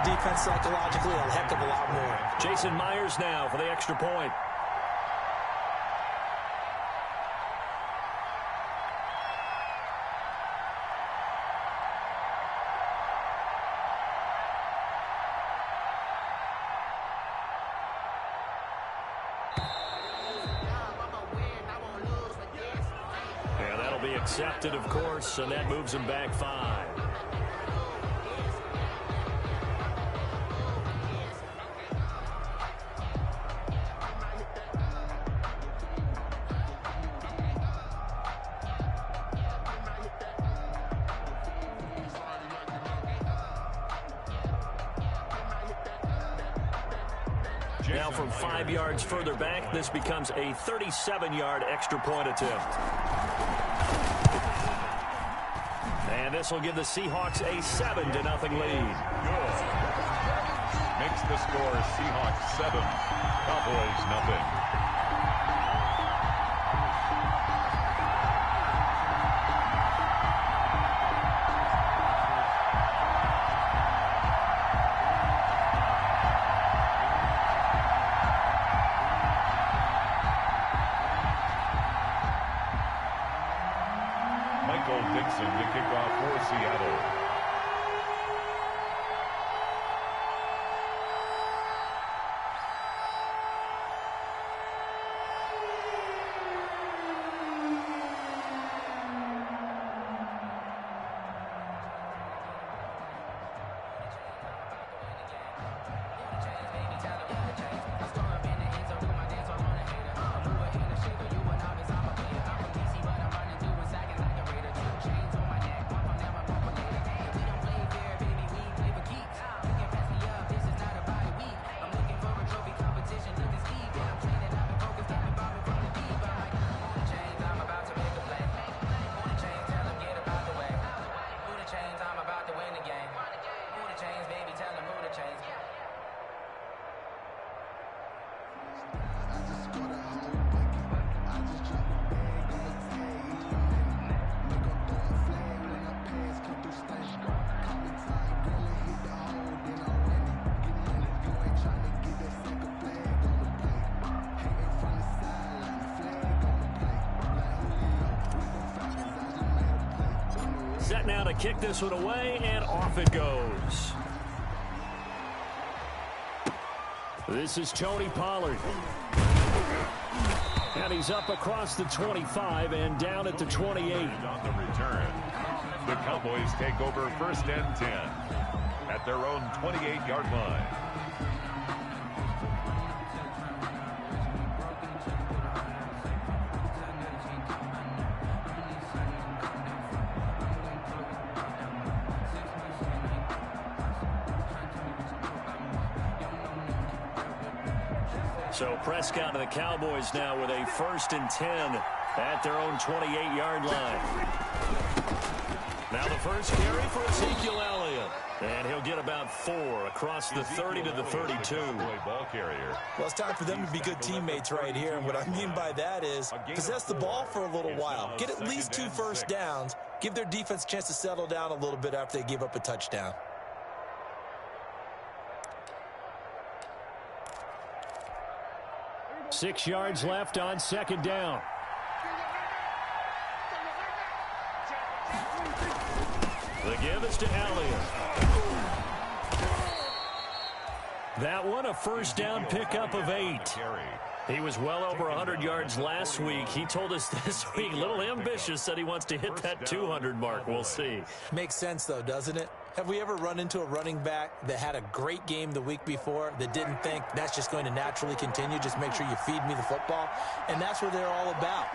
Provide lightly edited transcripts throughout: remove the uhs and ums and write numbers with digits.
defense psychologically a heck of a lot more. Jason Myers now for the extra point. Yeah, that'll be accepted, of course, and that moves him back 5. Now from 5 yards further back, this becomes a 37-yard extra point attempt. And this will give the Seahawks a 7-0 lead. Good. Makes the score Seahawks 7, Cowboys nothing. Dixon to kick off for Seattle. Set now to kick this one away, and off it goes. This is Tony Pollard. And he's up across the 25 and down at the 28. On the return, the Cowboys take over 1st and 10 at their own 28-yard line. So Prescott and the Cowboys now with a 1st and 10 at their own 28-yard line. Now the first carry for Ezekiel Elliott. And he'll get about 4 across the 30 to the 32. Ball carrier. Well, it's time for them to be good teammates right here. And what I mean by that is possess the ball for a little while. Get at least 2 first downs. Give their defense a chance to settle down a little bit after they give up a touchdown. Six yards left on 2nd down. The give is to Elliott. That one, a first down pickup of 8. He was well over 100 yards last week. He told us this week, a little ambitious, said he wants to hit that 200 mark. We'll see. Makes sense, though, doesn't it? Have we ever run into a running back that had a great game the week before that didn't think that's just going to naturally continue? Just make sure you feed me the football. And that's what they're all about.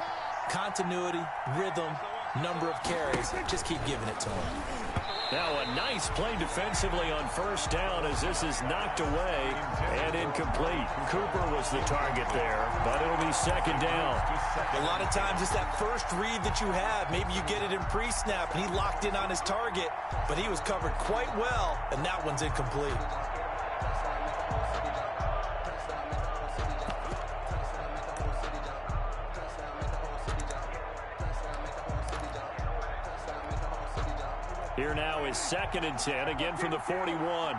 Continuity, rhythm, number of carries. Just keep giving it to them. Now a nice play defensively on 1st down as this is knocked away and incomplete. Cooper was the target there, but it'll be 2nd down. A lot of times it's that first read that you have. Maybe you get it in pre-snap and he locked in on his target, but he was covered quite well, and that one's incomplete. Here now is 2nd and 10, again from the 41.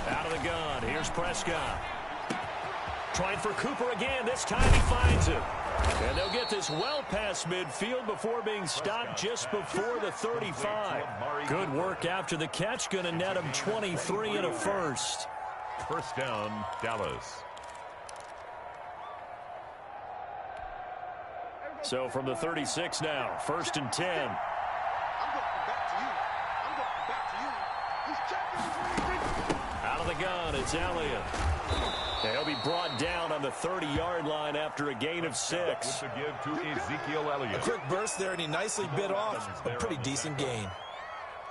Out of the gun, here's Prescott. Trying for Cooper again. This time he finds him. And they'll get this well past midfield before being stopped just before the 35. Good work after the catch. Going to net him 23 and a first. First down, Dallas. So from the 36 now, 1st and 10. Out of the gun, it's Elliott. He'll be brought down on the 30-yard line after a gain of 6. With the give to Ezekiel Elliott. A quick burst there, and he nicely bit off a pretty decent gain.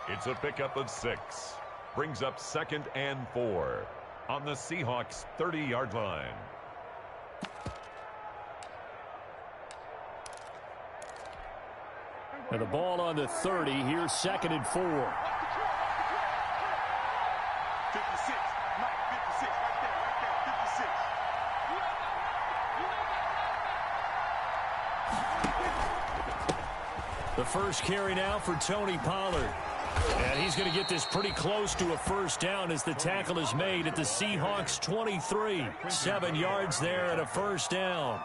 It's a pickup of 6. Brings up 2nd and 4 on the Seahawks 30-yard line. And the ball on the 30. Here's 2nd and 4. 56. Mike, 56. Right there. 56. The first carry now for Tony Pollard. And he's going to get this pretty close to a first down as the tackle is made at the Seahawks 23. 7 yards there and a first down.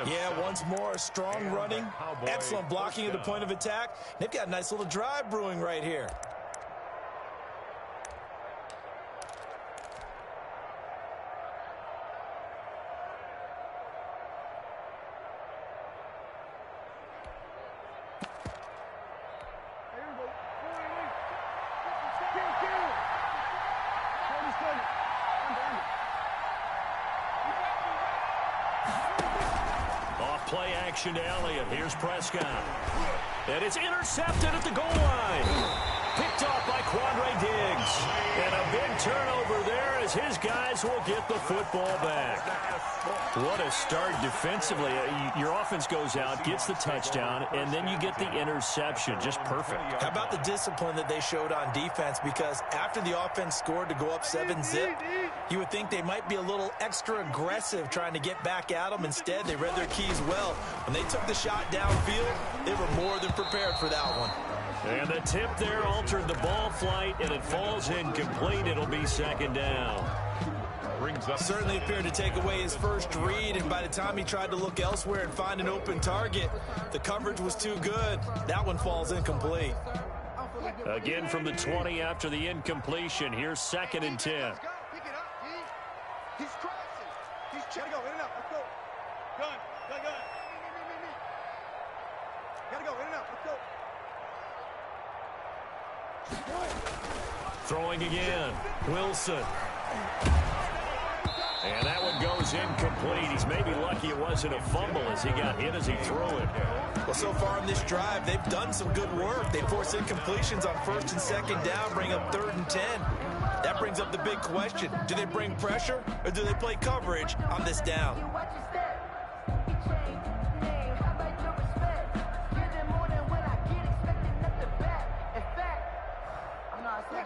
Yeah, once more, strong running, excellent blocking at the point of attack. They've got a nice little drive brewing right here. Play action to Elliott. Here's Prescott. And it's intercepted at the goal line. Picked off by Quandre Diggs. And a big turnover there as his guys will get the football back. What a start defensively. Your offense goes out, gets the touchdown, and then you get the interception. Just perfect. How about the discipline that they showed on defense? Because after the offense scored to go up 7-zip, you would think they might be a little extra aggressive trying to get back at them. Instead, they read their keys well. When they took the shot downfield, they were more than prepared for that one. And the tip there altered the ball flight, and it falls incomplete. It'll be 2nd down. Brings up Certainly appeared to take away his first read, and by the time he tried to look elsewhere and find an open target, the coverage was too good. That one falls incomplete. Again from the 20 after the incompletion. Here's 2nd and 10. Pick it up, He's crossing. He's gotta go in and out. Let's go. Gun. Me. Gotta go in and out. Let's go. Throwing again. Wilson. And that one goes incomplete. He's maybe lucky it wasn't a fumble as he got hit as he threw it. Well, so far in this drive, they've done some good work. They force incompletions on 1st and 2nd down, bring up 3rd and 10. That brings up the big question. Do they bring pressure or do they play coverage on this down?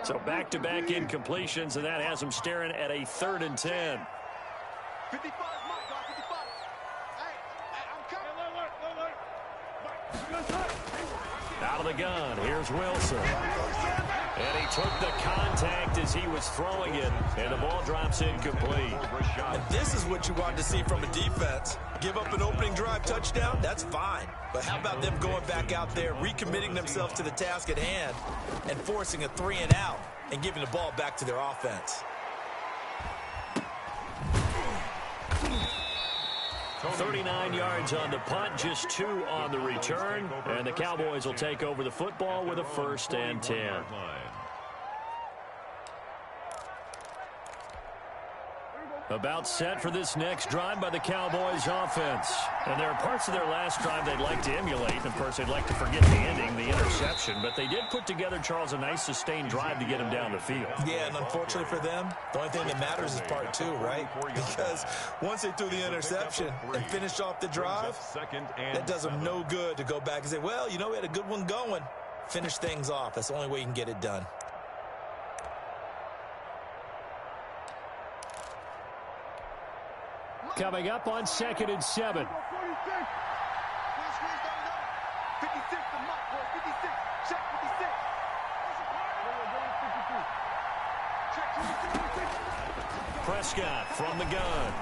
So back-to-back incompletions, and that has him staring at a 3rd and 10. 55, Mike, 55. Hey, I'm coming. Out of the gun, here's Wilson. And he took the contact as he was throwing it, and the ball drops incomplete. And this is what you want to see from a defense. Give up an opening drive touchdown, that's fine. But how about them going back out there, recommitting themselves to the task at hand, and forcing a 3 and out, and giving the ball back to their offense. 39 yards on the punt, just 2 on the return. And the Cowboys will take over the football with a 1st and 10. About set for this next drive by the Cowboys offense. And there are parts of their last drive they'd like to emulate. And of course, they'd like to forget the ending, the interception. But they did put together, Charles, a nice sustained drive to get him down the field. Yeah, and unfortunately for them, the only thing that matters is part 2, right? Because once they threw the interception and finished off the drive, that does them no good to go back and say, well, you know, we had a good one going. Finish things off. That's the only way you can get it done. Coming up on 2nd and 7. the mic, boy. 56. Check 56. Check 56. Prescott from the gun.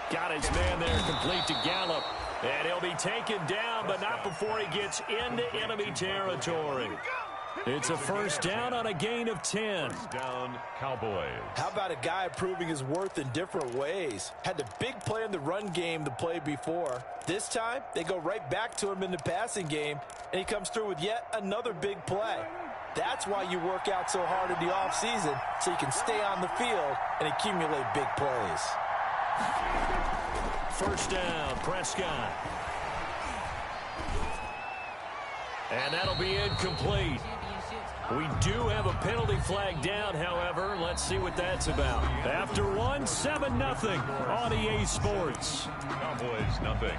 Got his man there complete to Gallup. And he'll be taken down, but not before he gets into enemy territory. It's a first down on a gain of 10. First down, Cowboys. How about a guy proving his worth in different ways? Had the big play in the run game the play before. This time, they go right back to him in the passing game, and he comes through with yet another big play. That's why you work out so hard in the offseason, so you can stay on the field and accumulate big plays. First down, Prescott. And that'll be incomplete. We do have a penalty flag down, however. Let's see what that's about. After one, 7-0 on EA Sports. Cowboys, nothing.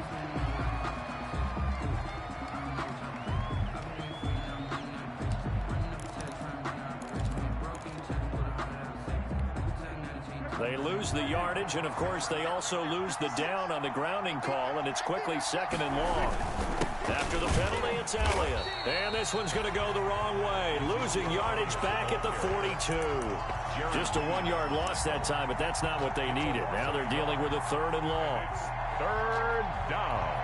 They lose the yardage, and, of course, they also lose the down on the grounding call, and it's quickly 2nd and long. After the penalty, it's Elliott. And this one's going to go the wrong way. Losing yardage back at the 42. Just a 1-yard loss that time, but that's not what they needed. Now they're dealing with a 3rd and long. 3rd down.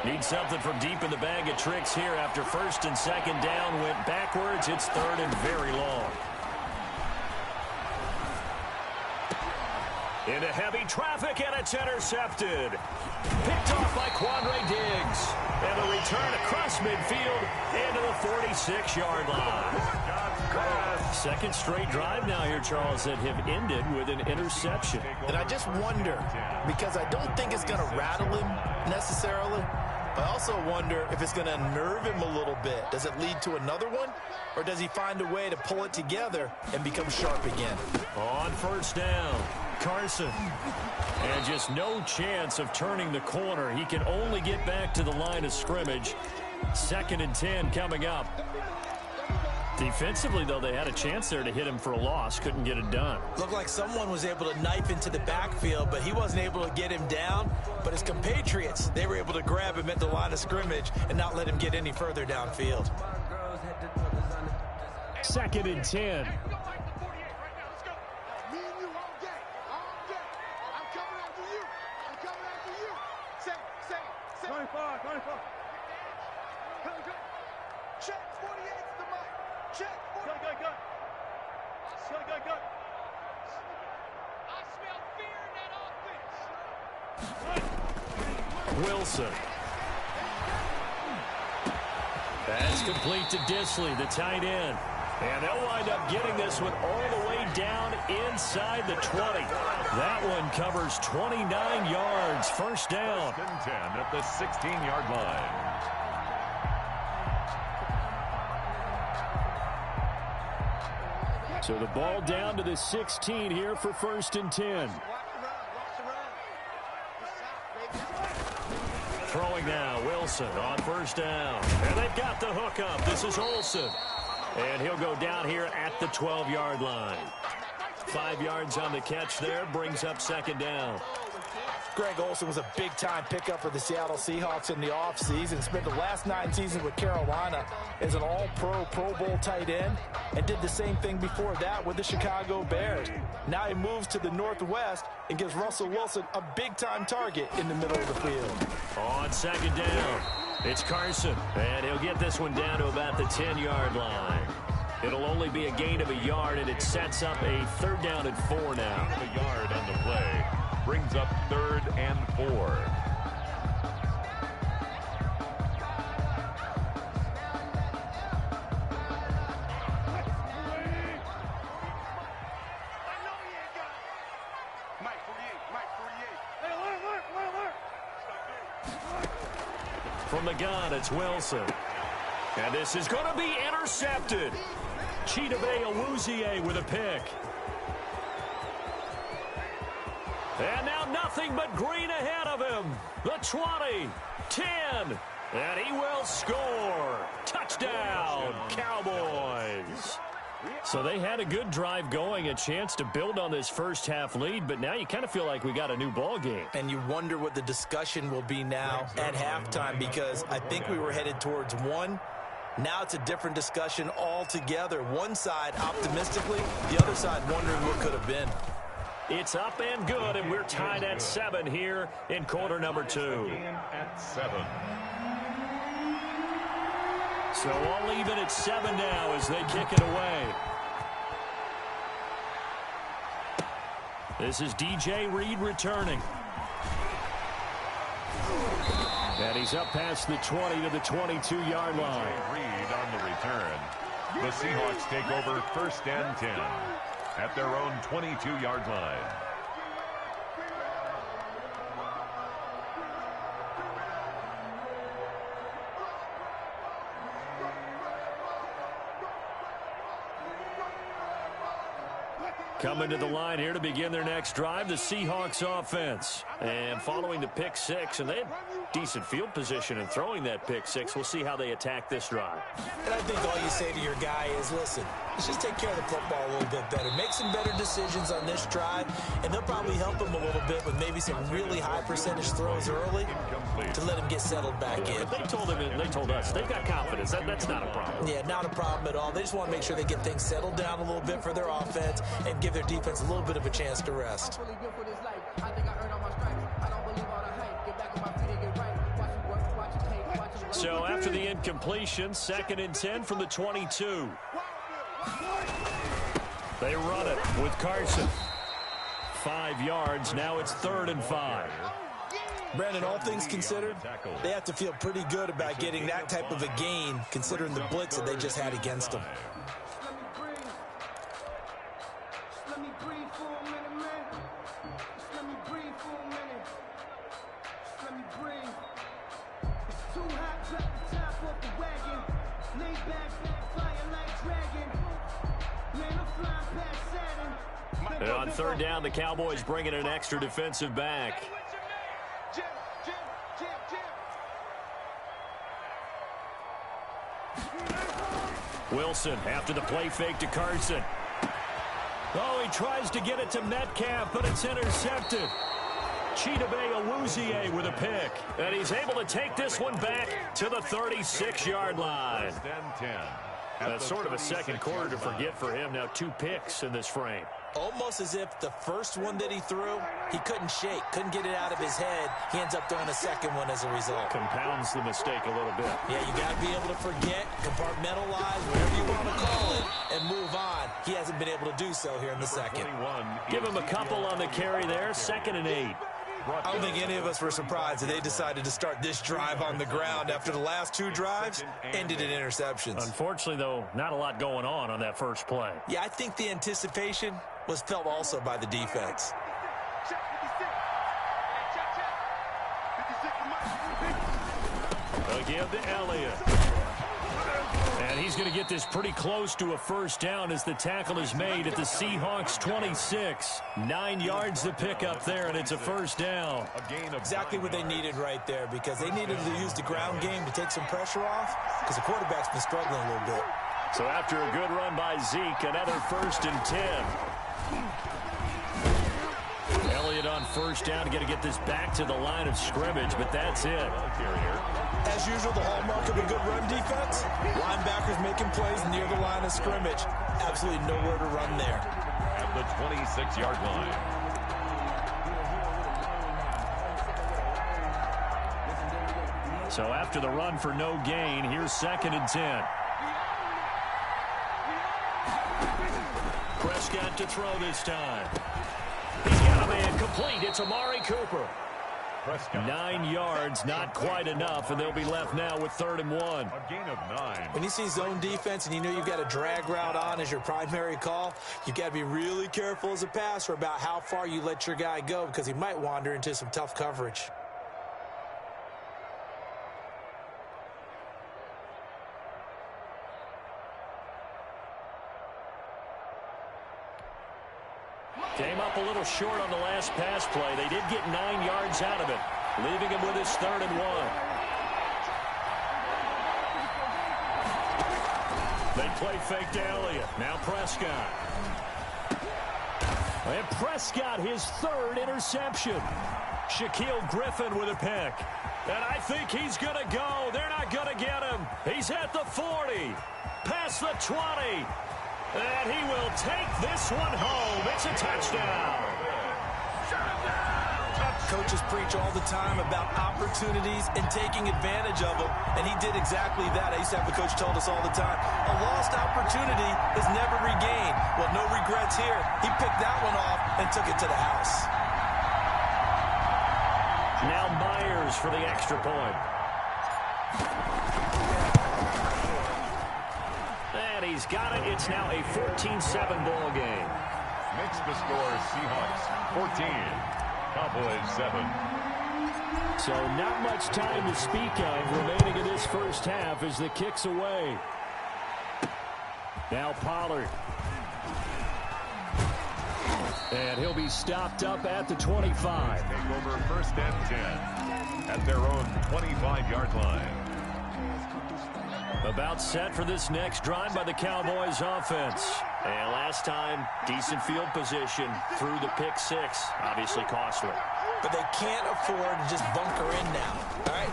Need something from deep in the bag of tricks here after 1st and 2nd down went backwards. It's 3rd and very long. Into heavy traffic, and it's intercepted. Picked off by Quandre Diggs. And a return across midfield into the 46-yard line. Second straight drive now here, Charles, that have ended with an interception. And I just wonder, because I don't think it's going to rattle him necessarily, I also wonder if it's going to unnerve him a little bit. Does it lead to another one? Or does he find a way to pull it together and become sharp again? On first down, Carson. And just no chance of turning the corner. He can only get back to the line of scrimmage. 2nd and 10 coming up. Defensively, though, they had a chance there to hit him for a loss. Couldn't get it done. Looked like someone was able to knife into the backfield, but he wasn't able to get him down. But his compatriots, they were able to grab him at the line of scrimmage and not let him get any further downfield. 2nd and 10. Check 48 to the mic. Check 48. Go. I smell fear in that offense. Wilson. That's complete to Disley, the tight end. And they'll wind up getting this one all the way down inside the 20. That one covers 29 yards. First down. 1st and 10 at the 16-yard line. So the ball down to the 16 here for 1st and 10. Throwing now, Wilson on first down. And they've got the hook up. This is Olsen. And he'll go down here at the 12-yard line. 5 yards on the catch there, brings up 2nd down. Greg Olsen was a big-time pickup for the Seattle Seahawks in the offseason. Spent the last 9 seasons with Carolina as an all-pro, Pro Bowl tight end, and did the same thing before that with the Chicago Bears. Now he moves to the Northwest and gives Russell Wilson a big-time target in the middle of the field. On 2nd down, it's Carson, and he'll get this one down to about the 10-yard line. It'll only be a gain of a yard, and it sets up a 3rd down and 4 now. A yard on the play. Brings up 3rd and 4. From the gun, it's Wilson. And this is going to be intercepted. Chidobe Awuzie with a pick. And now nothing but green ahead of him. The 20, 10, And he will score. Touchdown, Cowboys. So they had a good drive going, a chance to build on this first half lead, but now you kind of feel like we got a new ball game. And you wonder what the discussion will be now at halftime, because I think we were headed towards one. Now it's a different discussion altogether. One side optimistically, the other side wondering what could have been. It's up and good, and we're tied at 7 here in quarter number 2. At 7. So all even at 7 now as they kick it away. This is DJ Reed returning. And he's up past the 20 to the 22-yard line. DJ Reed on the return. The Seahawks take over 1st and 10 at their own 22-yard line. Coming to the line here to begin their next drive, the Seahawks offense. And following the pick 6, and they had decent field position in throwing that pick 6. We'll see how they attack this drive. And I think all you say to your guy is, listen, let's just take care of the football a little bit better. Make some better decisions on this drive, and they'll probably help him a little bit with maybe some really high percentage throws early to let him get settled back in. They told him, and they told us, they've got confidence. That's not a problem. Yeah, not a problem at all. They just want to make sure they get things settled down a little bit for their offense and give their defense a little bit of a chance to rest. So after the incompletion, 2nd and 10 from the 22. They run it with Carson. 5 yards. Now it's 3rd and 5. Brandon, all things considered, they have to feel pretty good about getting that type of a gain, considering the blitz that they just had against them. And on 3rd down, the Cowboys bring in an extra defensive back. Wilson after the play fake to Carson. Oh, he tries to get it to Metcalf, but it's intercepted. Chidobe Awuzie with a pick. And he's able to take this one back to the 36-yard line. That's sort of a second quarter to forget for him. Now 2 picks in this frame. Almost as if the first one that he threw, he couldn't shake, couldn't get it out of his head. He ends up throwing a second one as a result. Compounds the mistake a little bit. Yeah, you got to be able to forget, compartmentalize, whatever you want to call it, and move on. He hasn't been able to do so here in the second. Give him a couple on the carry there, 2nd and 8. I don't think any of us were surprised that they decided to start this drive on the ground after the last 2 drives ended in interceptions. Unfortunately, though, not a lot going on that first play. Yeah, I think the anticipation was felt also by the defense. Again to Elliott. And he's going to get this pretty close to a first down as the tackle is made at the Seahawks 26. 9 yards to pick up there, and it's a first down. Exactly what they needed right there, because they needed to use the ground game to take some pressure off, because the quarterback's been struggling a little bit. So after a good run by Zeke, another 1st and 10. Elliott on first down, got to get this back to the line of scrimmage, but that's it. As usual, the hallmark of a good run defense, linebackers making plays near the line of scrimmage. Absolutely nowhere to run there. At the 26-yard line. So after the run for no gain, here's 2nd and 10. Prescott to throw this time. He's got a man complete. It's Amari Cooper. Prescott. 9 yards, not quite enough, and they'll be left now with 3rd and 1. A gain of 9. When you see zone defense and you know you've got a drag route on as your primary call, you've got to be really careful as a passer about how far you let your guy go, because he might wander into some tough coverage. Came up a little short on the last pass play. They did get 9 yards out of it, leaving him with his 3rd and 1. They play fake to Elliott. Now Prescott. And Prescott, his third interception. Shaquille Griffin with a pick. And I think he's going to go. They're not going to get him. He's at the 40. Past the 20. And he will take this one home. It's a touchdown. Coaches preach all the time about opportunities and taking advantage of them, and he did exactly that. I used to have a coach told us all the time, a lost opportunity is never regained. Well, no regrets here. He picked that one off and took it to the house. Now Myers for the extra point. And he's got it. It's now a 14-7 ball game. Makes the score Seahawks 14. Cowboys 7. So not much time to speak of remaining in this first half as the kick's away. Now Pollard. And he'll be stopped up at the 25. Take over first and 10 at their own 25-yard line. About set for this next drive by the Cowboys offense. And last time, decent field position through the pick six. Obviously costly. But they can't afford to just bunker in now. All right,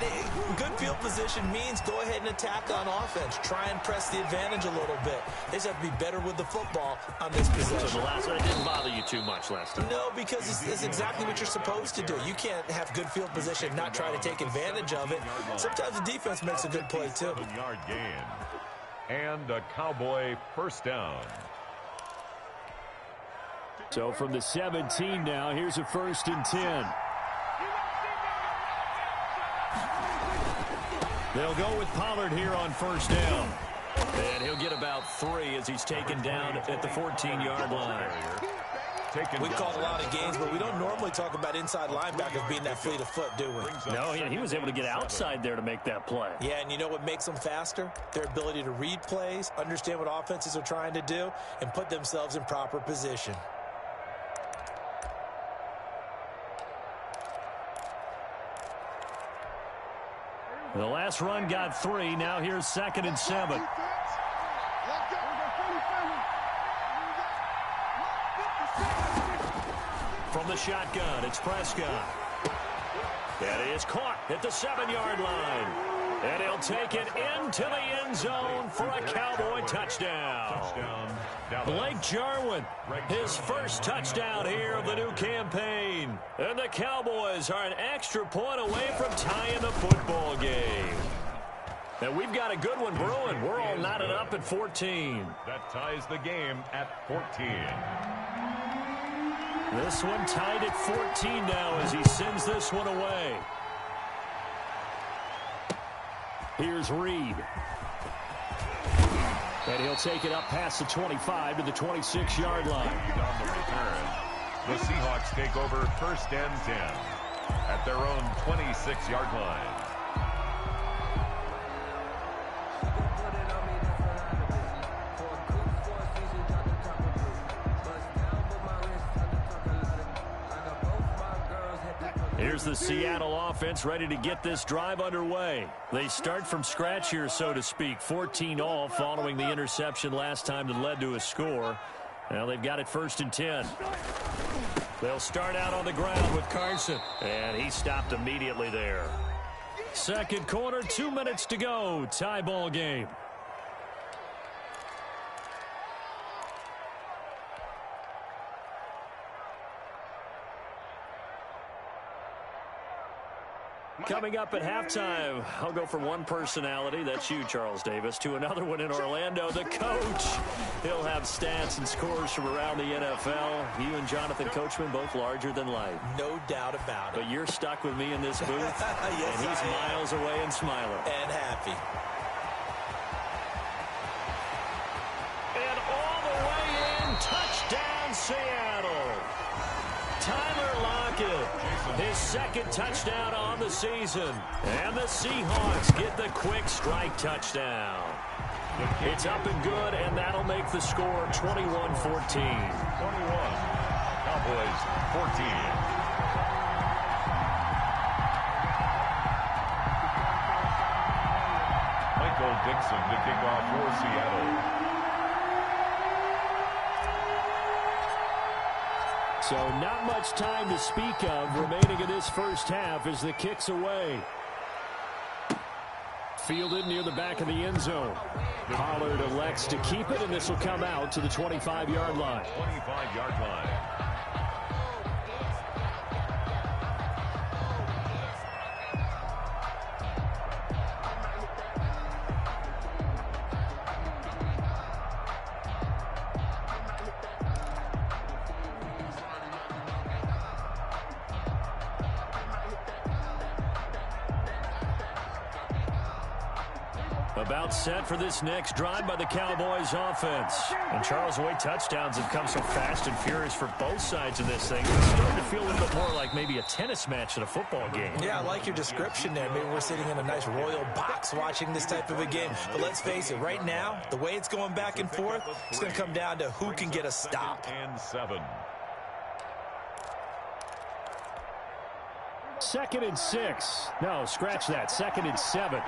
good field position means go ahead and attack on offense. Try and press the advantage a little bit. They just have to be better with the football on this possession. So the last one didn't bother you too much last time? No, because it's exactly what you're supposed to do. You can't have good field position and not try to take advantage of it. Sometimes the defense makes a good play, too. 7-yard gain. And a Cowboy first down. So from the 17 now, here's a 1st and 10. They'll go with Pollard here on first down. And he'll get about 3 as he's taken down at the 14-yard line. We call a lot of games, but we don't normally talk about inside linebackers being that fleet of foot, do we? No, he was able to get outside there to make that play. Yeah, and you know what makes them faster? Their ability to read plays, understand what offenses are trying to do, and put themselves in proper position. The last run got 3. Now here's 2nd and 7. From the shotgun, it's Prescott. That is caught at the 7-yard line. And he'll take it into the end zone for a Cowboy touchdown. Blake Jarwin, his first touchdown here of the new campaign. And the Cowboys are an extra point away from tying the football game. And we've got a good one brewing. We're all knotted up at 14. That ties the game at 14. This one tied at 14 now as he sends this one away. Here's Reed. And he'll take it up past the 25 to the 26-yard line. On the return, the Seahawks take over 1st and 10 at their own 26-yard line. Here's the Seattle offense ready to get this drive underway. They start from scratch here, so to speak. 14 all following the interception last time that led to a score. Now they've got it 1st and 10. They'll start out on the ground with Carson. And he stopped immediately there. Second quarter, 2 minutes to go. Tie ball game. Coming up at halftime, I'll go from one personality, that's you, Charles Davis, to another one in Orlando, the coach. He'll have stats and scores from around the NFL. You and Jonathan Coachman, both larger than life. No doubt about it. But you're stuck with me in this booth, yes, and he's miles away and smiling. And happy. And all the way in, touchdown Seattle. Tyler Lockett, his second touchdown on the season. And the Seahawks get the quick strike touchdown. It's up and good, and that'll make the score 21-14. 21. Cowboys 14. Michael Dixon to kick off for Seattle. So not much time to speak of remaining in this first half as the kick's away. Fielded near the back of the end zone. Pollard elects to keep it, and this will come out to the 25-yard line. 25-yard line. About set for this next drive by the Cowboys offense. And Charles, the way touchdowns have come so fast and furious for both sides of this thing, it's starting to feel a little bit more like maybe a tennis match than a football game. Yeah, I like your description there. Maybe we're sitting in a nice royal box watching this type of a game. But let's face it, right now, the way it's going back and forth, it's going to come down to who can get a stop. And 7. 2nd and 6. No, scratch that. 2nd and 7.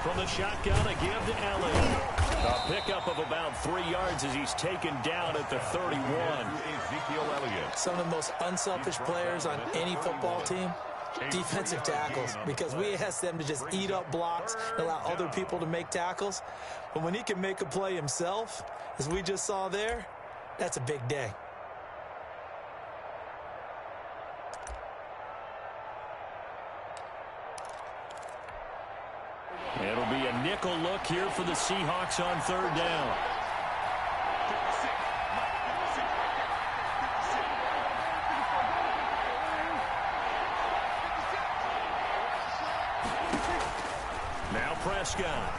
From the shotgun, a give to Elliott. A pickup of about 3 yards as he's taken down at the 31. Ezekiel Elliott. Some of the most unselfish players on any football team, defensive tackles, because we ask them to just eat up blocks and allow other people to make tackles. But when he can make a play himself, as we just saw there, that's a big day. It'll be a nickel look here for the Seahawks on 3rd down. Now Prescott.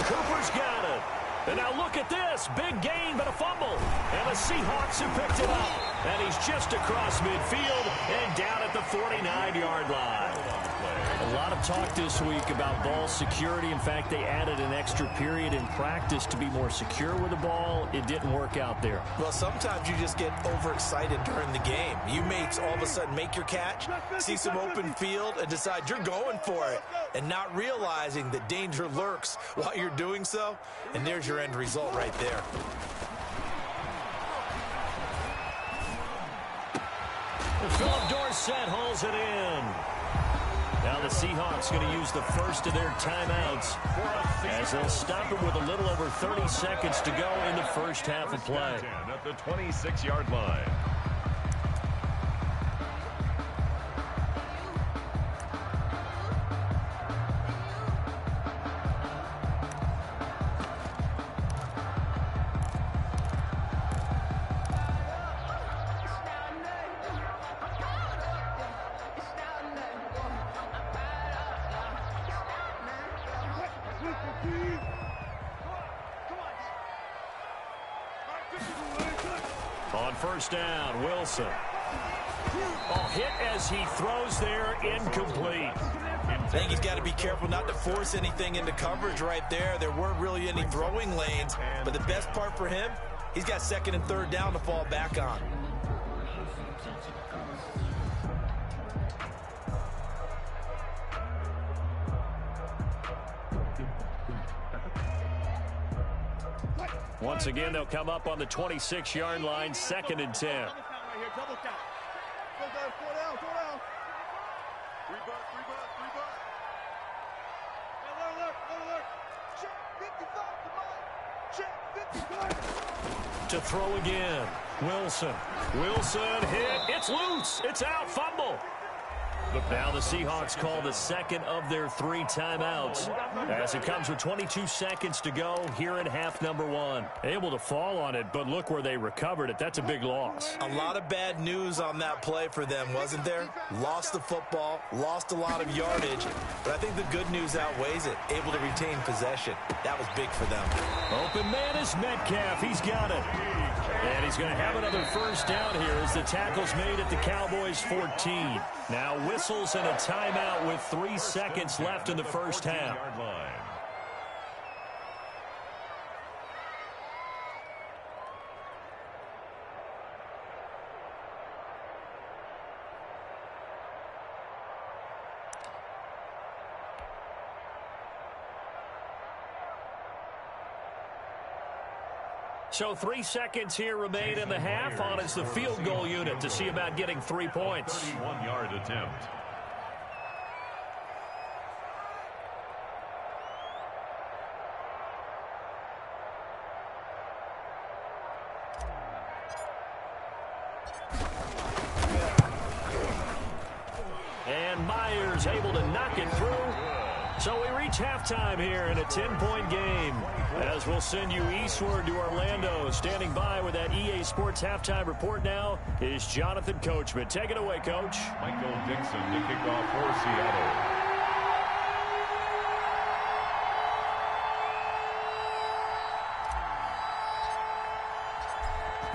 Cooper's got it. And now look at this. Big gain, but a fumble. And the Seahawks have picked it up. And he's just across midfield and down at the 49-yard line. A lot of talk this week about ball security. In fact, they added an extra period in practice to be more secure with the ball. It didn't work out there. Well, sometimes you just get overexcited during the game. You may all of a sudden make your catch, see some open field, and decide you're going for it, and not realizing that danger lurks while you're doing so. And there's your end result right there. And Philip Dorsett hauls it in. Now the Seahawks going to use the first of their timeouts as they'll stop it with a little over 30 seconds to go in the first half of play. At the 26-yard line. On 1st down, Wilson. Oh, hit as he throws there, incomplete. I think he's got to be careful not to force anything into coverage right there. There weren't really any throwing lanes, but the best part for him, he's got 2nd and 3rd down to fall back on. Once again, they'll come up on the 26-yard line, 2nd and 10. To throw again, Wilson. Wilson hit. It's loose. It's out. Fumble. Now the Seahawks call the 2nd of their 3 timeouts as it comes with 22 seconds to go here in half number 1. Able to fall on it, but look where they recovered it. That's a big loss. A lot of bad news on that play for them, wasn't there? Lost the football, lost a lot of yardage, but I think the good news outweighs it. Able to retain possession. That was big for them. Open man is Metcalf. He's got it. And he's going to have another 1st down here as the tackle's made at the Cowboys' 14. Now whistles and a timeout with 3 seconds left in the first half. So 3 seconds here remain in the half on it's the field goal unit to see about getting 3 points. 31-yard attempt. And Myers able to knock it through. So we reach halftime here in a 10-point game. As we'll send you eastward to Orlando. Standing by with that EA Sports halftime report now is Jonathan Coachman. Take it away, Coach. Michael Dixon to kick off for Seattle.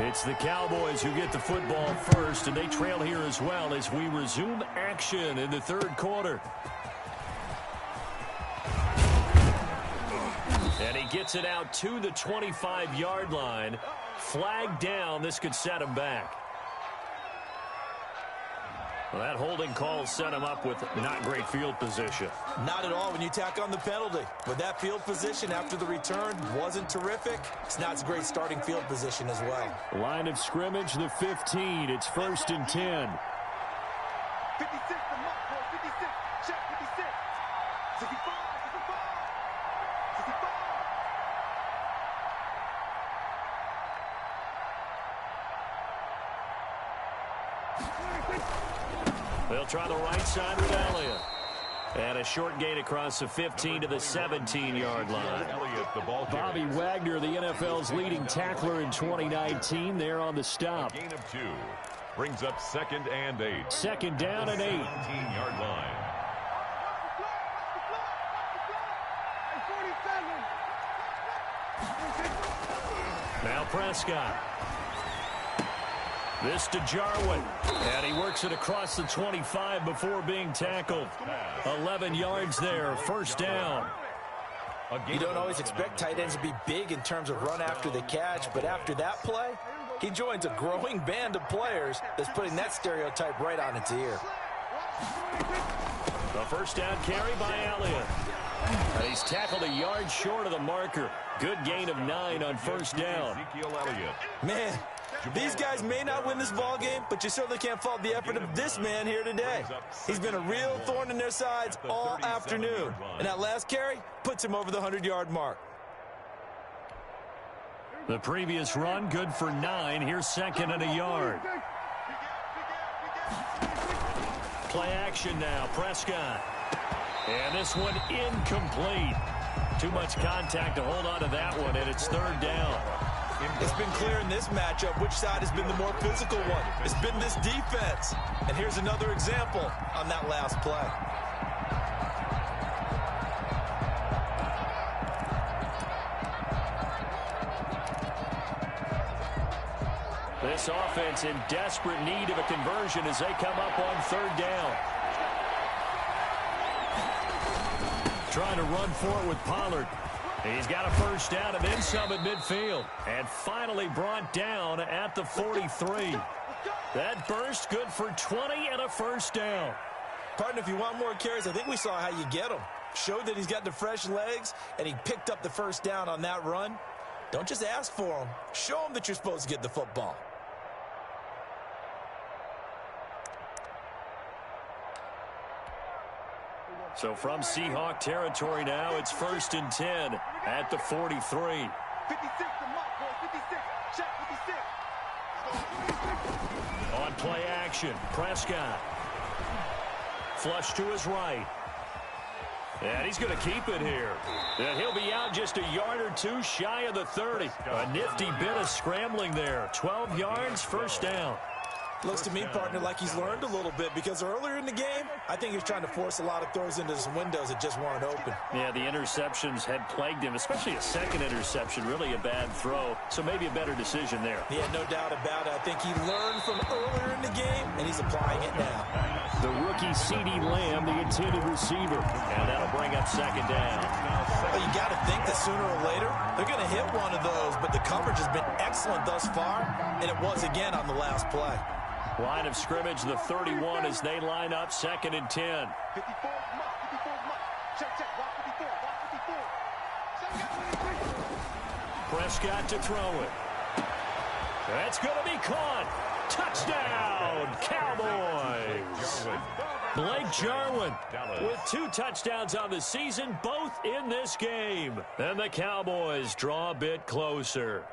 It's the Cowboys who get the football first, and they trail here as well as we resume action in the third quarter. And he gets it out to the 25-yard line. Flag down. This could set him back. Well, that holding call set him up with not great field position. Not at all when you tack on the penalty. But that field position after the return wasn't terrific. It's not a great starting field position as well. Line of scrimmage, the 15. It's 1st and 10. 56, the mark, bro. 56. Check 56. 65, 65. 65. They'll try the right side with Elliott. And a short gain across the 15 to the 17-yard line. Bobby Wagner, the NFL's leading tackler in 2019, there on the stop. Gain of 2. Brings up 2nd and 8. 2nd down and 8. 17-yard line. Now Prescott. This to Jarwin. And he works it across the 25 before being tackled. 11 yards there. 1st down. You don't always expect tight ends to be big in terms of run after the catch, but after that play, he joins a growing band of players that's putting that stereotype right on its ear. A 1st down carry by Elliott. And he's tackled a yard short of the marker. Good gain of 9 on 1st down. Ezekiel Elliott. Man, these guys may not win this ball game, but you certainly can't fault the effort of this man here today. He's been a real thorn in their sides all afternoon. And that last carry puts him over the 100-yard mark. The previous run, good for 9. Here's 2nd and a yard. Play action now. Prescott. And this one incomplete. Too much contact to hold on to that one, and it's 3rd down. It's been clear in this matchup which side has been the more physical one. It's been this defense. And here's another example on that last play. This offense in desperate need of a conversion as they come up on 3rd down. Trying to run for it with Pollard. He's got a 1st down and then some at midfield. And finally brought down at the 43. That burst good for 20 and a 1st down. Partner, if you want more carries, I think we saw how you get them. Showed that he's got the fresh legs, and he picked up the 1st down on that run. Don't just ask for them. Show them that you're supposed to get the football. So from Seahawk territory now, it's 1st and 10 at the 43. 56, the mark, bro. 56. Check 56. On play action, Prescott. Flush to his right. And he's going to keep it here. And he'll be out just a yard or 2 shy of the 30. A nifty bit of scrambling there. 12 yards, 1st down. Looks to me, partner, like he's learned a little bit because earlier in the game, I think he was trying to force a lot of throws into some windows that just weren't open. Yeah, the interceptions had plagued him, especially a 2nd interception, really a bad throw. So maybe a better decision there. Yeah, no doubt about it. I think he learned from earlier in the game, and he's applying it now. The rookie CeeDee Lamb, the intended receiver. And that'll bring up 2nd down. Well, you got to think that sooner or later, they're going to hit one of those, but the coverage has been excellent thus far, and it was again on the last play. Line of scrimmage, the 31 as they line up, 2nd and 10. 54, mark. 54, mark. Check, walk 54, walk 54. Prescott to throw it. That's going to be caught. Touchdown, Cowboys. Blake Jarwin with 2 touchdowns on the season, both in this game. And the Cowboys draw a bit closer.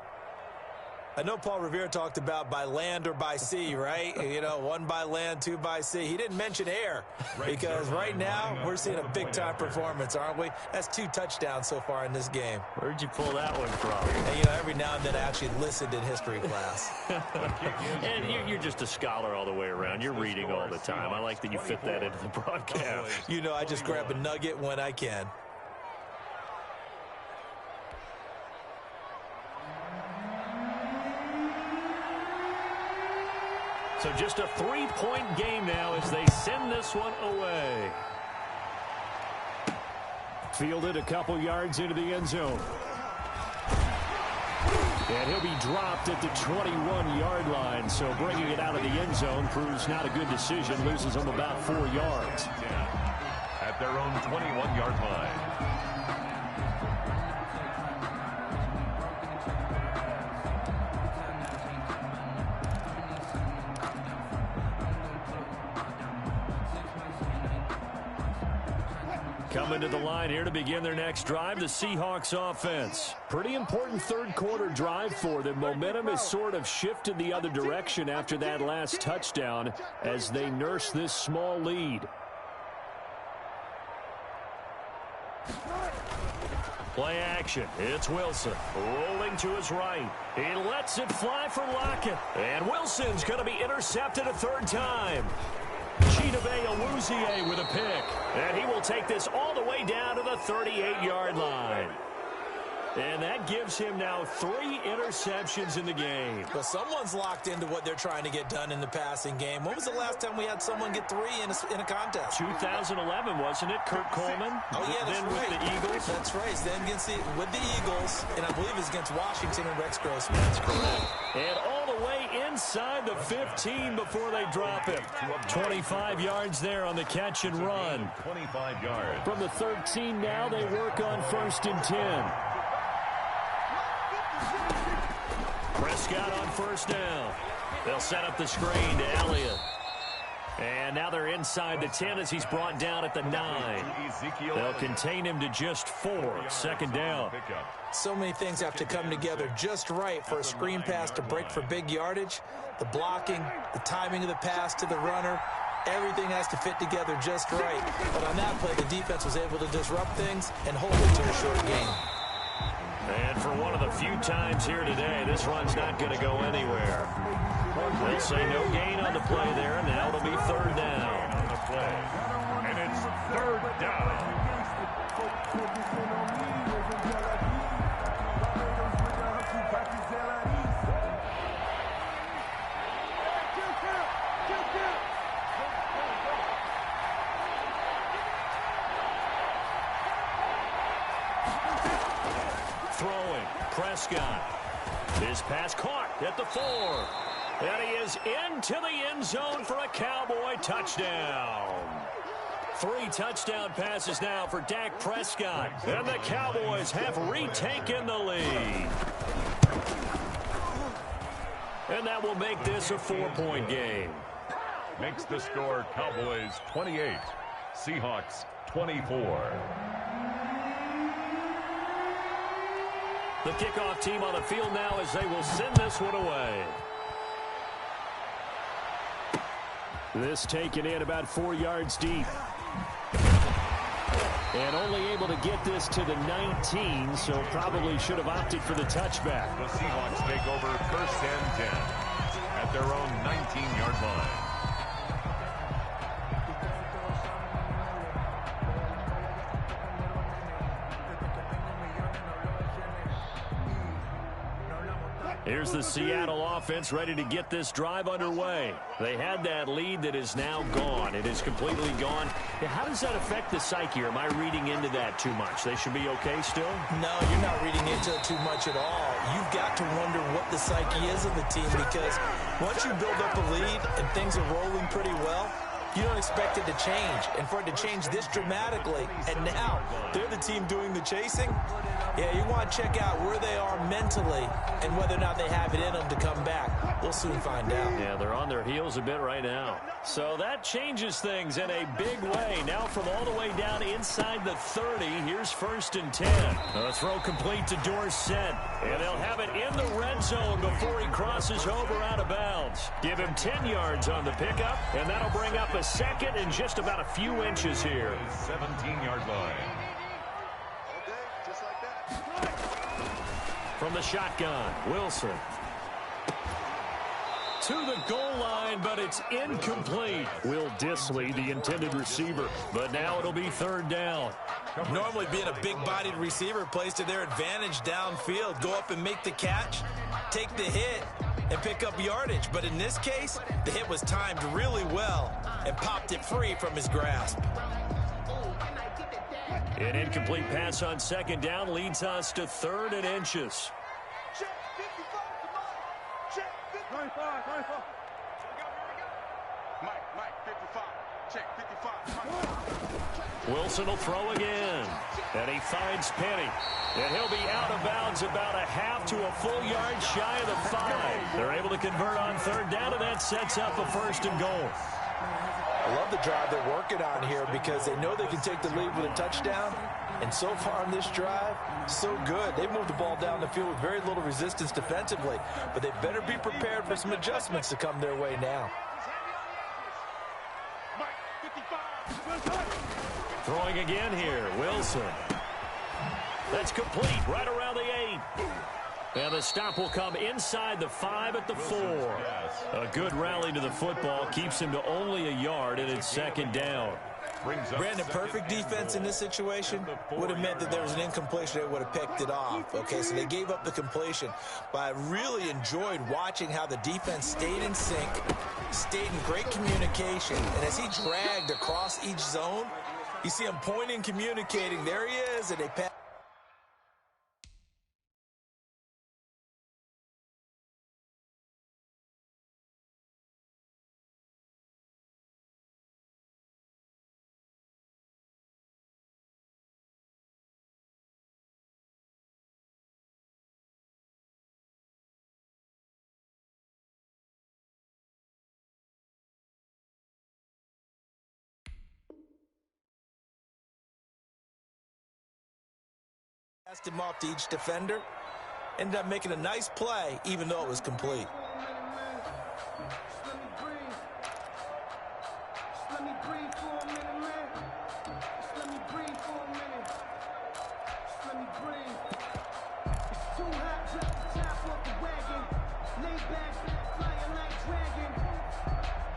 I know Paul Revere talked about by land or by sea, right? You know, 1 by land, 2 by sea. He didn't mention air because right now we're seeing a big-time performance, aren't we? That's 2 touchdowns so far in this game. Where'd you pull that one from? And, you know, every now and then I actually listened in history class. And you're just a scholar all the way around. You're reading all the time. I like that you fit that into the broadcast. You know, I just grab a nugget when I can. So just a 3-point game now as they send this one away. Fielded a couple yards into the end zone. And he'll be dropped at the 21-yard line. So bringing it out of the end zone proves not a good decision. Loses them about 4 yards. At their own 21-yard line. Coming to the line here to begin their next drive, the Seahawks offense. Pretty important third-quarter drive for them. Momentum has sort of shifted the other direction after that last touchdown as they nurse this small lead. Play action. It's Wilson rolling to his right. He lets it fly for Lockett. And Wilson's going to be intercepted a 3rd time. Chidobe Awuzie with a pick. And he will take this all the way down to the 38-yard line. And that gives him now 3 interceptions in the game. But someone's locked into what they're trying to get done in the passing game. When was the last time we had someone get 3 in a contest? 2011, wasn't it? Kurt Coleman? Oh, yeah, that's then right. with the Eagles? That's right. Then with the Eagles, and I believe it's against Washington and Rex Grossman. That's correct. And all the way inside the 15 before they drop him. 25 yards there on the catch and run. 25 yards. From the 13 now, they work on 1st and 10. Prescott on 1st down. They'll set up the screen to Elliott. And now they're inside the 10 as he's brought down at the 9. They'll contain him to just 4. 2nd down. So many things have to come together just right for a screen pass to break for big yardage. The blocking, the timing of the pass to the runner, everything has to fit together just right. But on that play, the defense was able to disrupt things and hold it to a short game. And for one of the few times here today, this run's not going to go anywhere. They'll say no gain on the play there, and now it'll be 3rd down. On the play. And it's 3rd down. Throwing, Prescott. His pass caught at the 4. And he is into the end zone for a Cowboy touchdown. 3 touchdown passes now for Dak Prescott. And the Cowboys have retaken the lead. And that will make this a 4-point game. Makes the score Cowboys 28, Seahawks 24. The kickoff team on the field now as they will send this one away. This taken in about 4 yards deep. And only able to get this to the 19, so probably should have opted for the touchback. The Seahawks take over 1st and 10 at their own 19-yard line. Here's the Seattle offense ready to get this drive underway. They had that lead that is now gone. It is completely gone. How does that affect the psyche? Or am I reading into that too much? They should be okay still? No, you're not reading into it too much at all. You've got to wonder what the psyche is of the team because once you build up a lead and things are rolling pretty well, you don't expect it to change. And for it to change this dramatically, and now they're the team doing the chasing, yeah, you want to check out where they are mentally and whether or not they have it in them to come back. We'll soon find out. Yeah, they're on their heels a bit right now. So that changes things in a big way. Now from all the way down inside the 30, here's 1st and 10. A throw complete to Dorsett. And they'll have it in the red zone before he crosses over out of bounds. Give him 10 yards on the pickup, and that'll bring up a second and just about a few inches here. 17-yard line. From the shotgun, Wilson. To the goal line, but it's incomplete. Will Dissly, the intended receiver, but now it'll be 3rd down. Normally being a big-bodied receiver plays to their advantage downfield. Go up and make the catch, take the hit, and pick up yardage. But in this case, the hit was timed really well and popped it free from his grasp. An incomplete pass on 2nd down leads us to 3rd and inches. Check 55, come on. Check 55. 95. Mike, 55. Check 55. Wilson will throw again. And he finds Penny. And he'll be out of bounds about a half to a full yard shy of the 5. They're able to convert on 3rd down, and that sets up a 1st and goal. I love the drive they're working on here because they know they can take the lead with a touchdown. And so far on this drive, so good. They've moved the ball down the field with very little resistance defensively. But they better be prepared for some adjustments to come their way now. Throwing again here, Wilson. That's complete right around the 8. And the stop will come inside the 5 at the 4. A good rally to the football keeps him to only a yard, and it's 2nd down. Brandon, perfect defense in this situation would have meant that there was an incompletion. They would have picked it off. Okay, so they gave up the completion. But I really enjoyed watching how the defense stayed in sync, stayed in great communication. And as he dragged across each zone, you see him pointing, communicating. There he is, and they pass. Passed him off to each defender. Ended up making a nice play, even though it was complete.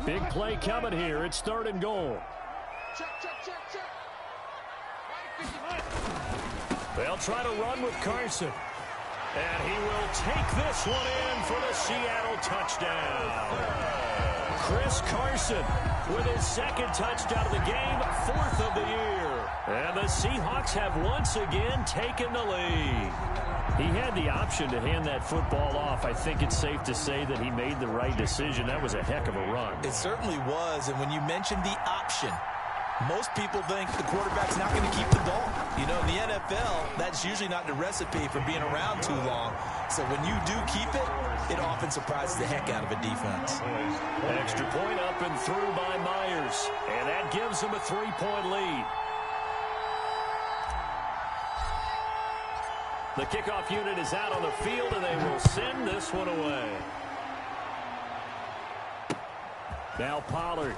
Big play coming here. It's 3rd and goal. Check. They'll try to run with Carson. And he will take this one in for the Seattle touchdown. Chris Carson with his 2nd touchdown of the game, 4th of the year. And the Seahawks have once again taken the lead. He had the option to hand that football off. I think it's safe to say that he made the right decision. That was a heck of a run. It certainly was. And when you mentioned the option, most people think the quarterback's not going to keep the ball. You know, in the NFL, that's usually not the recipe for being around too long. So when you do keep it, it often surprises the heck out of a defense. Extra point up and through by Myers. And that gives him a 3-point lead. The kickoff unit is out on the field, and they will send this one away. Now Pollard.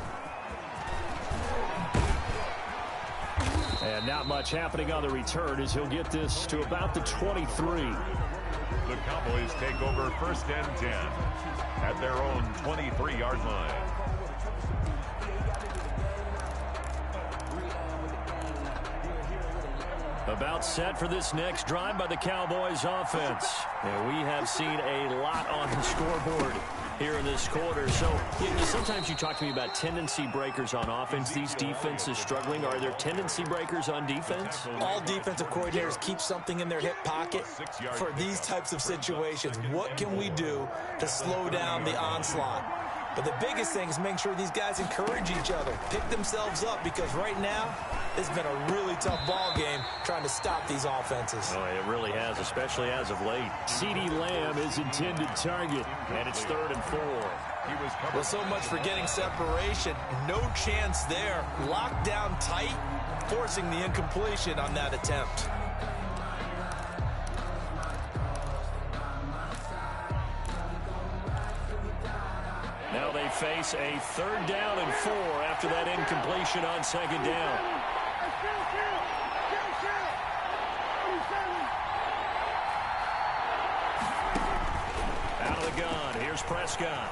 And not much happening on the return as he'll get this to about the 23. The Cowboys take over 1st and 10 at their own 23-yard line. About set for this next drive by the Cowboys offense. And we have seen a lot on the scoreboard here in this quarter. So sometimes you talk to me about tendency breakers on offense. These defenses struggling. Are there tendency breakers on defense? All defensive coordinators keep something in their hip pocket for these types of situations. What can we do to slow down the onslaught? But the biggest thing is make sure these guys encourage each other, pick themselves up, because right now it's been a really tough ball game trying to stop these offenses. Oh, it really has, especially as of late. CeeDee Lamb is intended target, and it's 3rd and 4. Well, so much for getting separation. No chance there. Locked down tight, forcing the incompletion on that attempt. Now they face a 3rd down and 4 after that incompletion on 2nd down. Out of the gun, here's Prescott.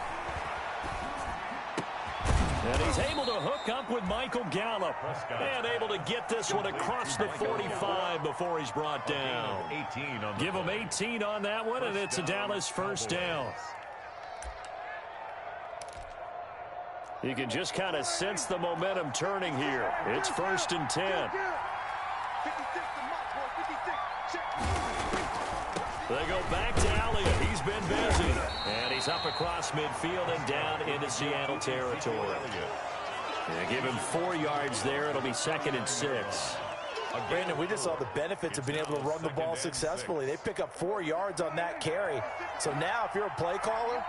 And he's able to hook up with Michael Gallup. And able to get this one across the 45 before he's brought down. Give him 18 on that one, and it's a Dallas 1st down. You can just kind of sense the momentum turning here. It's 1st and 10. They go back to Elliott. He's been busy. And he's up across midfield and down into Seattle territory. Yeah, give him 4 yards there. It'll be 2nd and 6. Brandon, we just saw the benefits of being able to run the ball successfully. They pick up 4 yards on that carry. So now if you're a play caller,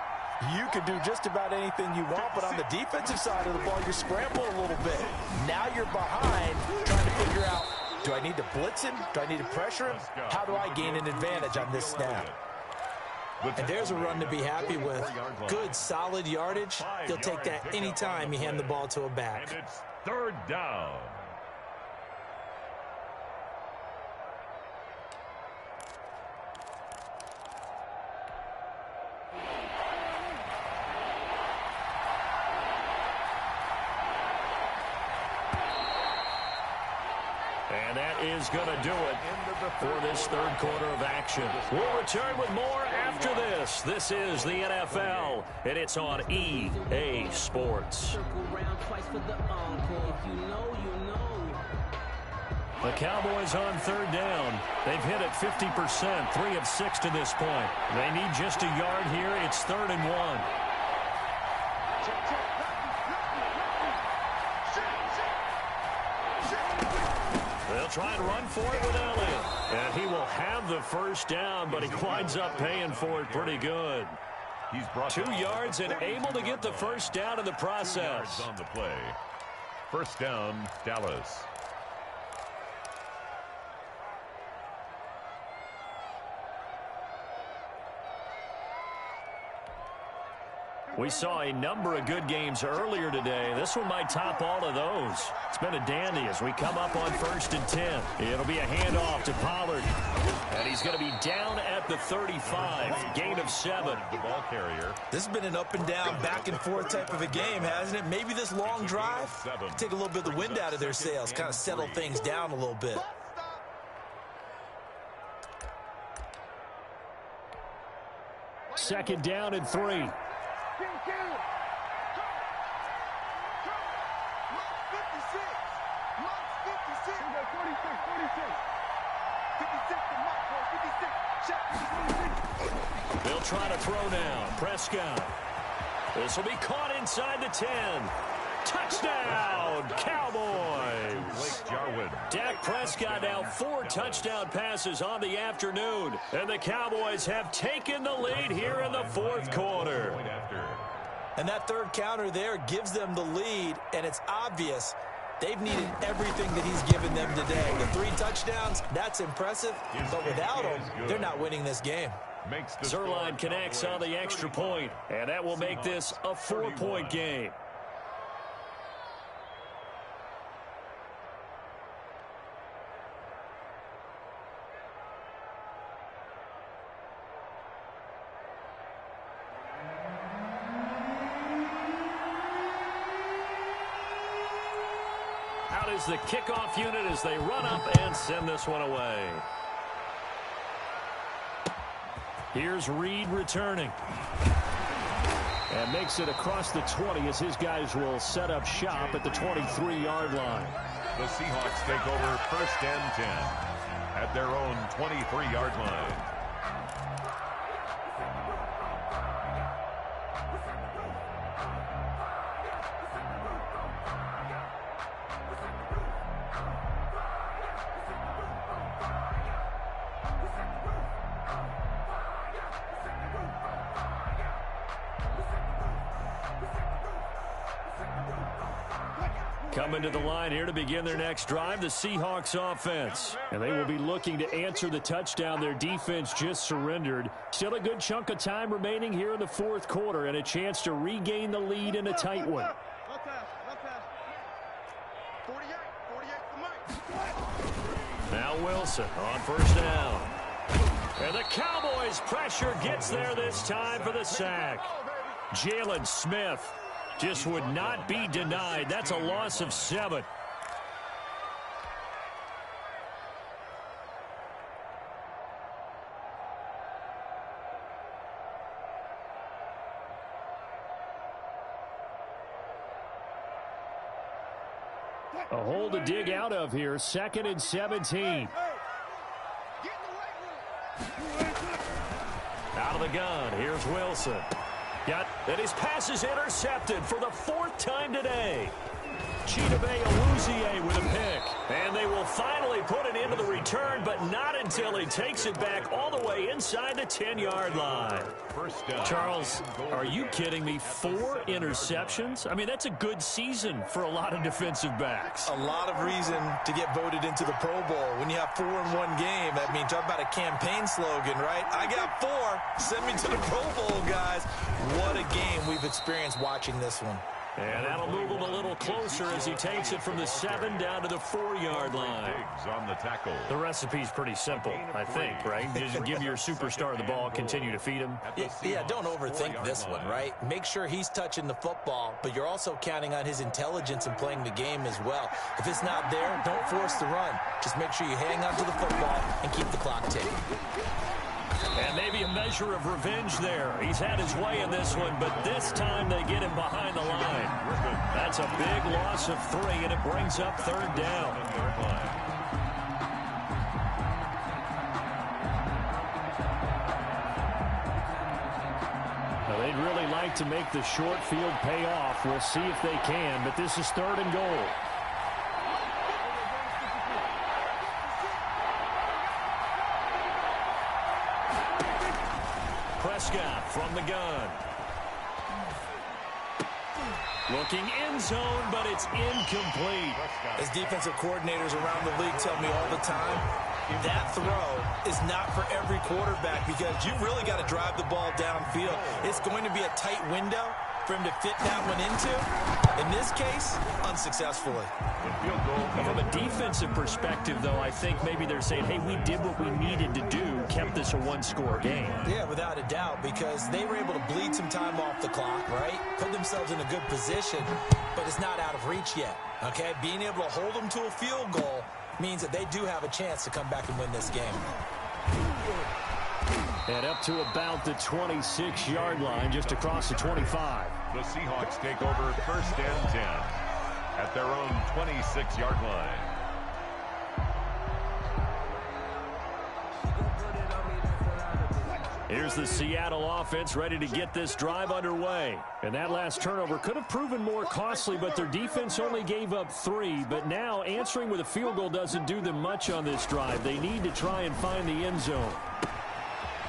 you can do just about anything you want, but on the defensive side of the ball, you're scrambling a little bit. Now you're behind, trying to figure out, do I need to blitz him? Do I need to pressure him? How do I gain an advantage on this snap? And there's a run to be happy with. Good, solid yardage. He'll take that anytime you hand the ball to a back. And it's 3rd down. And that is going to do it for this 3rd quarter of action. We'll return with more after this. This is the NFL, and it's on EA Sports. The Cowboys on 3rd down. They've hit it 50%, 3 of 6 to this point. They need just a yard here. It's 3rd and 1. They'll try and run for it with Elliott. And he will have the 1st down, but he winds up paying for it pretty good. He's brought 2 yards and able to get the 1st down in the process. on the play. 1st down, Dallas. We saw a number of good games earlier today. This one might top all of those. It's been a dandy as we come up on 1st and 10. It'll be a handoff to Pollard. And he's going to be down at the 35. Gain of 7. The ball carrier. This has been an up and down, back and forth type of a game, hasn't it? Maybe this long drive, take a little bit of the wind out of their sails, kind of settle things down a little bit. Second down and 3. They'll try to throw now. Prescott. This will be caught inside the 10. Touchdown, Cowboys. Dak Prescott now 4 touchdown passes on the afternoon. And the Cowboys have taken the lead here in the 4th quarter. And that 3rd counter there gives them the lead, and it's obvious they've needed everything that he's given them today. The 3 touchdowns, that's impressive, but without him, they're not winning this game. Zerline connects on the extra point, and that will make this a 4-point game. Out is the kickoff unit as they run up and send this one away. Here's Reed returning. And makes it across the 20 as his guys will set up shop at the 23-yard line. The Seahawks take over 1st and 10 at their own 23-yard line. Coming to the line here to begin their next drive, the Seahawks offense. And they will be looking to answer the touchdown their defense just surrendered. Still a good chunk of time remaining here in the fourth quarter and a chance to regain the lead in a tight one. 48 Now Wilson on first down. And the Cowboys' pressure gets there this time for the sack. Jalen Smith just would not be denied. That's a loss of 7. A hole to dig out of here. 2nd and 17. Out of the gun. Here's Wilson. And his pass is intercepted for the 4th time today. Chidobe Awuzie with a pick. And they will finally put it into the return, but not until he takes it back all the way inside the 10-yard line. Charles, are you kidding me? 4 interceptions? I mean, that's a good season for a lot of defensive backs. A lot of reason to get voted into the Pro Bowl. When you have 4 in one game, I mean, talk about a campaign slogan, right? I got 4. Send me to the Pro Bowl, guys. What a game we've experienced watching this one. And that'll move him a little closer as he takes it from the 7 down to the 4-yard line. On the tackle. The recipe's pretty simple, I think, right? Just give your superstar the ball, continue to feed him. Yeah, don't overthink this one, right? Make sure he's touching the football, but you're also counting on his intelligence in playing the game as well. If it's not there, don't force the run. Just make sure you hang on to the football and keep the clock ticking. And maybe a measure of revenge there. He's had his way in this one, but this time they get him behind the line. That's a big loss of 3, and it brings up 3rd down. Now, they'd really like to make the short field pay off. We'll see if they can, but this is 3rd and goal. Prescott from the gun. Looking end zone, but it's incomplete. As defensive coordinators around the league tell me all the time, that throw is not for every quarterback because you've really got to drive the ball downfield. It's going to be a tight window for him to fit that one into. In this case, unsuccessfully. From a defensive perspective, though, I think maybe they're saying, hey, we did what we needed to do, kept this a 1-score game. Yeah, without a doubt, because they were able to bleed some time off the clock, right? Put themselves in a good position, but it's not out of reach yet, okay? Being able to hold them to a field goal means that they do have a chance to come back and win this game. And up to about the 26-yard line, just across the 25. The Seahawks take over 1st and 10 at their own 26-yard line. Here's the Seattle offense ready to get this drive underway. And that last turnover could have proven more costly, but their defense only gave up 3. But now answering with a field goal doesn't do them much on this drive. They need to try and find the end zone.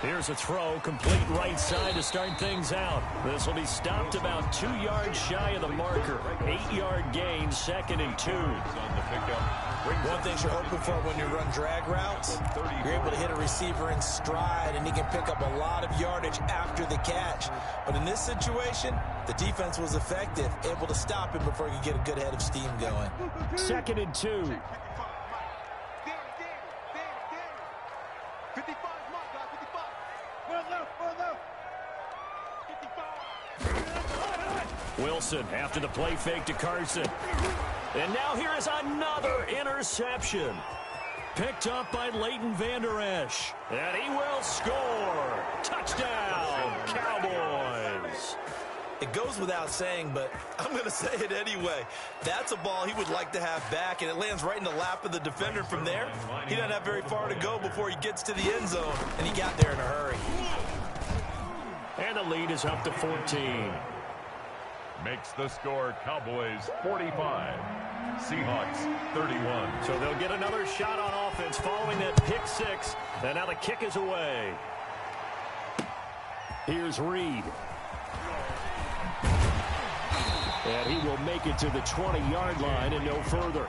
Here's a throw, complete right side to start things out. This will be stopped about 2 yards shy of the marker. 8-yard gain, 2nd and 2. One thing you're hoping for when you run drag routes, you're able to hit a receiver in stride, and he can pick up a lot of yardage after the catch. But in this situation, the defense was effective, able to stop him before he could get a good head of steam going. 2nd and 2. 55, mark, guys, 55. Well left. 55. Wilson after the play fake to Carson. And now here is another interception. Picked up by Leighton Vander Esch. And he will score. Touchdown, Cowboys. It goes without saying, but I'm going to say it anyway. That's a ball he would like to have back, and it lands right in the lap of the defender from there. He doesn't have very far to go before he gets to the end zone, and he got there in a hurry. And the lead is up to 14. Makes the score Cowboys 45, Seahawks 31. So they'll get another shot on offense following that pick 6. And now the kick is away. Here's Reed. And he will make it to the 20-yard line and no further.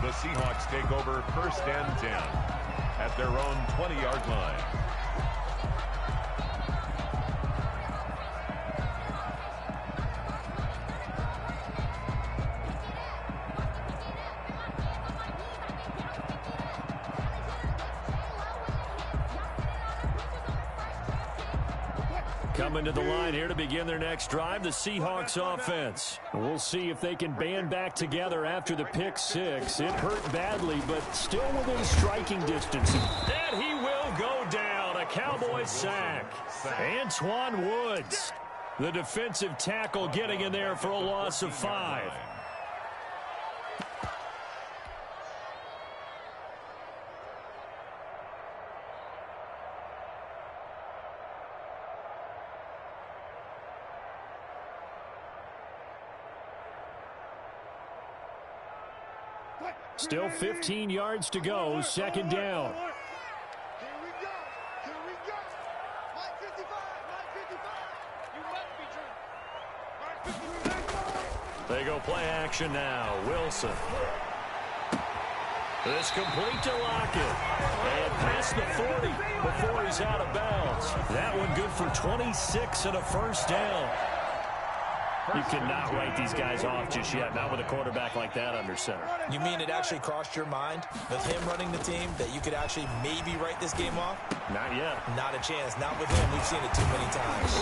The Seahawks take over 1st and 10 at their own 20-yard line. Coming to the line here to begin their next drive, the Seahawks offense. We'll see if they can band back together after the pick six. It hurt badly, but still within striking distance. And he will go down. A Cowboys sack. Antoine Woods, the defensive tackle, getting in there for a loss of 5. Still 15 yards to go, 2nd down. Here we go. Here we go. Line 55. Line 55. You must be true. Line 55. They go play action now. Wilson. This complete to Lockett. And past the 40 before he's out of bounds. That one good for 26 and a 1st down. You cannot write these guys off just yet, not with a quarterback like that under center. You mean it actually crossed your mind with him running the team that you could actually maybe write this game off? Not yet. Not a chance. Not with him. We've seen it too many times.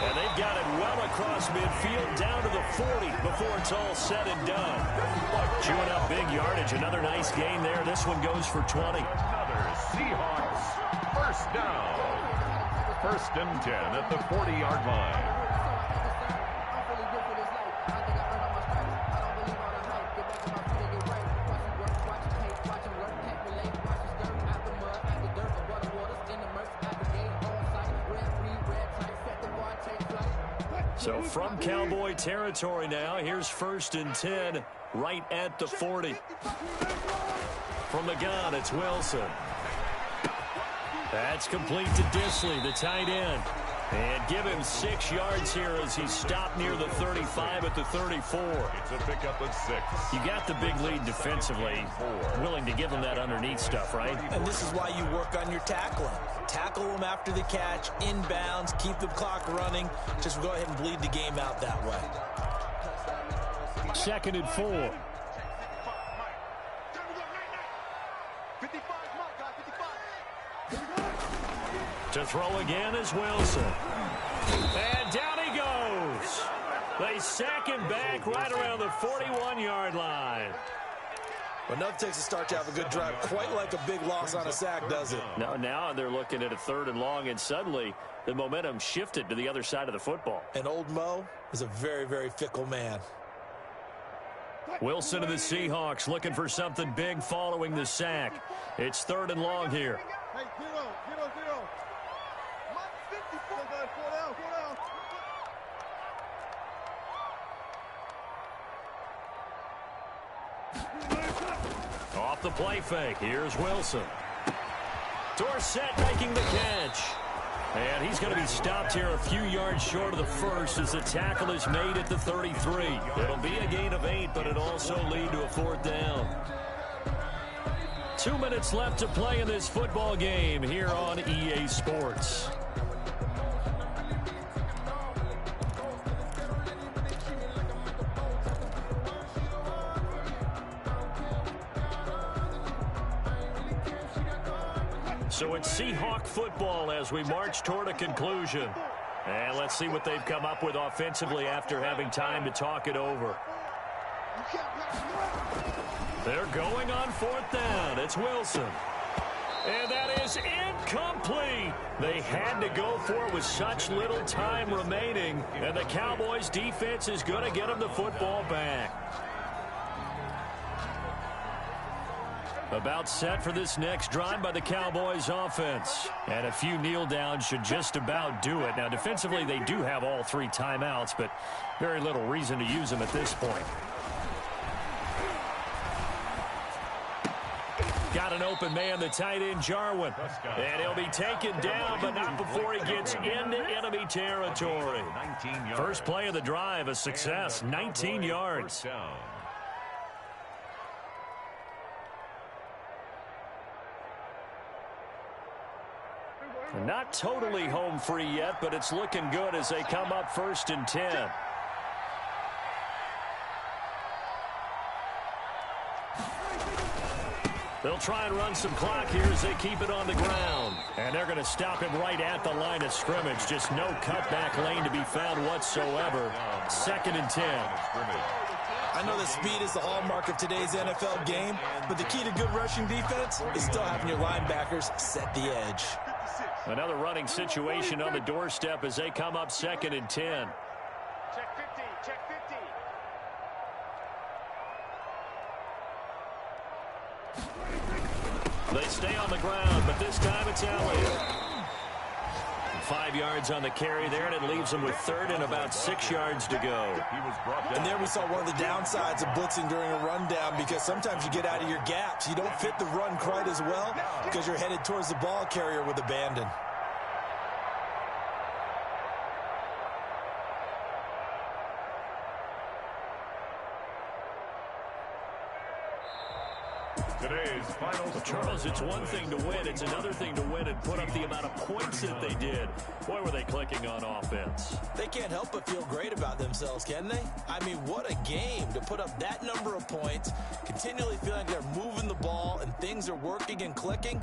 And they've got it well across midfield down to the 40 before it's all said and done. Chewing up big yardage. Another nice gain there. This one goes for 20. Another Seahawks 1st down. 1st and 10 at the 40-yard line. So from Cowboy territory now, here's 1st and 10 right at the 40. From the gun, it's Wilson. That's complete to Disley, the tight end. And give him 6 yards here as he stopped near the 35 at the 34. It's a pickup of 6. You got the big lead defensively. Willing to give him that underneath stuff, right? And this is why you work on your tackling. Tackle them after the catch, inbounds, keep the clock running. Just go ahead and bleed the game out that way. 2nd and 4. 55, Mike, guy, 55. To throw again is Wilson. And down he goes. They sack him back right around the 41-yard line. But nothing takes a start to have a good drive, quite like a big loss on a sack, does it? No, now they're looking at a 3rd and long, and suddenly the momentum shifted to the other side of the football. And old Mo is a very, very fickle man. Wilson and the Seahawks looking for something big following the sack. It's 3rd and long here. Hey, 0, 0, 0. Mike 54. Go down, go down. Off the play fake, here's Wilson. Dorsett making the catch. And he's going to be stopped here a few yards short of the 1st as the tackle is made at the 33. It'll be a gain of 8, but it'll also lead to a 4th down. 2 minutes left to play in this football game here on EA Sports. So it's Seahawk football as we march toward a conclusion. And let's see what they've come up with offensively after having time to talk it over. They're going on 4th down. It's Wilson. And that is incomplete. They had to go for it with such little time remaining. And the Cowboys defense is going to get them the football back. About set for this next drive by the Cowboys offense. And a few kneel downs should just about do it. Now, defensively, they do have all 3 timeouts, but very little reason to use them at this point. Got an open man, the tight end, Jarwin. And he'll be taken down, but not before he gets into enemy territory. First play of the drive, a success, 19 yards. Not totally home free yet, but it's looking good as they come up 1st and 10. They'll try and run some clock here as they keep it on the ground. And they're going to stop him right at the line of scrimmage. Just no cutback lane to be found whatsoever. 2nd and 10. I know that speed is the hallmark of today's NFL game, but the key to good rushing defense is still having your linebackers set the edge. Another running situation on the doorstep as they come up 2nd and 10. Check 50, check 50. They stay on the ground, but this time it's Elliott. 5 yards on the carry there, and it leaves them with 3rd and about 6 yards to go. And there we saw one of the downsides of blitzing during a rundown, because sometimes you get out of your gaps. You don't fit the run quite as well because you're headed towards the ball carrier with abandon. Today's final score. Charles, it's one thing to win. It's another thing to win and put up the amount of points that they did. Boy, were they clicking on offense. They can't help but feel great about themselves, can they? I mean, what a game to put up that number of points, continually feeling they're moving the ball and things are working and clicking.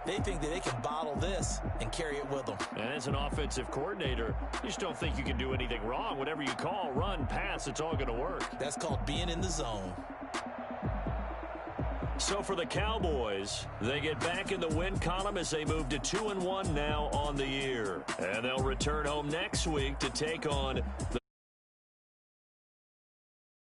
They think that they can bottle this and carry it with them. And as an offensive coordinator, you just don't think you can do anything wrong. Whatever you call, run, pass, it's all going to work. That's called being in the zone. So for the Cowboys, they get back in the win column as they move to 2-1 now on the year. And they'll return home next week to take on the